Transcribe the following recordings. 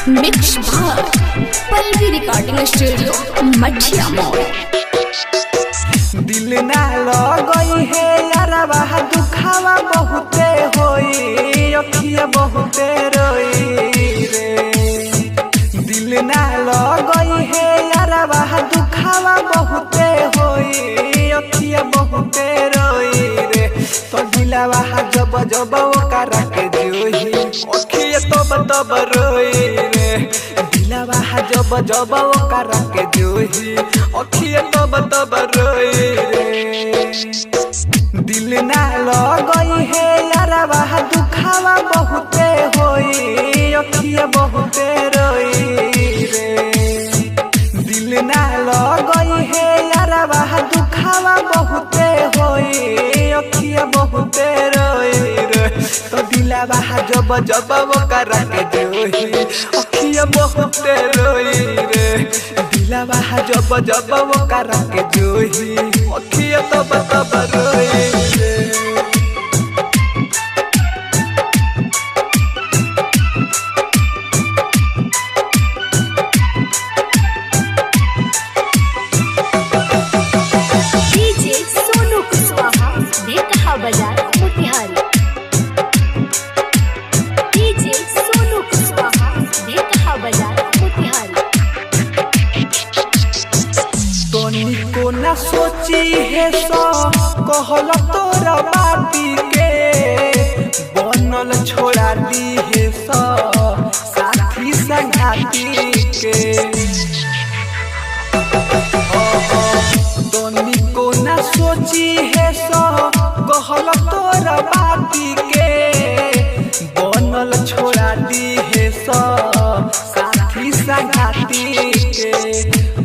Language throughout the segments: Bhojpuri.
मिक्स बार पल्लवी रिकॉर्डिंग स्टूडियो मठिया मोड़। दिल ना लगई है यारवा दुखावा बहुते होई अखिया बहुते रोई रे। दिल ना लगई है यारवा दुखावा बहुते होई अखिया बहुते रोई रे। तो दिलवा जब जब ओकरा के जोही अखिया तब रोई रे। दिलवा जब जब ओकरा के जोही अखिया तब रोई रे। दिल ना लगई है यारवा दुखावा बहुते होई अखिया बहुते रोई रे। दिल ना लगई है यारवा दुखावा बहुते होई अखिया बहुते रोई रे। तो दिलवा जब जब ओकरा के जोही अखिया बहुते रोई रे। दिलवा जब जब ओकरा के जोही अखिया तब रोई रे। को न सोची है सो कहल तोरा बाती के बनल छोड़ा दी है सो साथी संगाती के। दोनी को न सोची है सो कहल तोरा बाती के बनल छोड़ा दी है सो साथी संगाती के।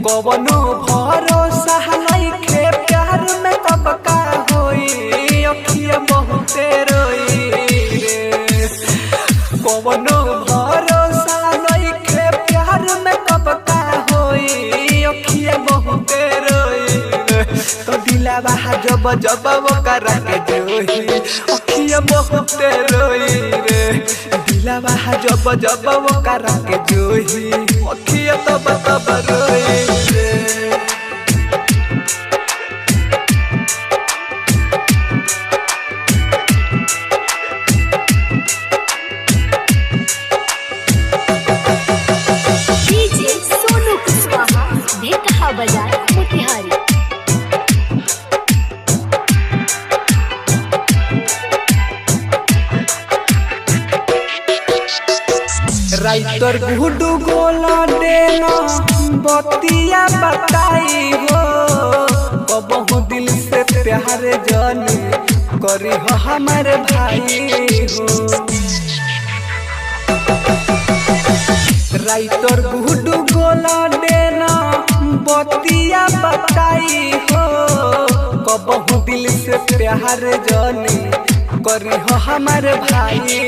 कवनो भरोसा नइखे प्यार में कब का होई अखिया बहुते रोई रे। कवनो भरोसा नइखे प्यार में कब का होई अखिया बहुते रोई रे। तो दिलवा जब जब ओकरा के जोही अखिया बहुते रोई रे। दिलवा जब जब ओकरा के जोही अखिया तब रोई रे। राइटर गुडू गोला देना बतिया बताई हो कबहू दिल से प्यार जानी करी हो हमारे भाई हो। राइटर गुडू गोला देना बतिया बताई हो कबहू दिल से प्यार जानी करी हो हमारे भाई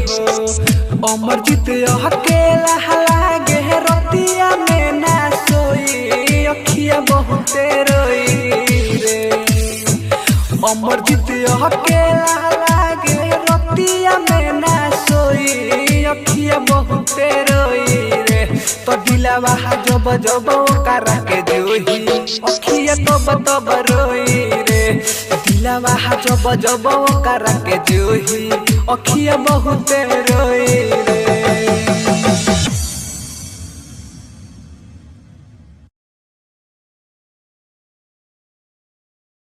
हो। अमरजीत अकेला लागे रतिया में ना सोई अखिया बहुते रोई रे। अमरजीत अकेला लागे रतिया में ना सोई अखिया बहुते रोई रे। तो दिलवा जब जब ओकरा के जोही अखिया तब रोई रे। दिलवा जब जब ओकरा के जोही अखिया बहुते रोई रे।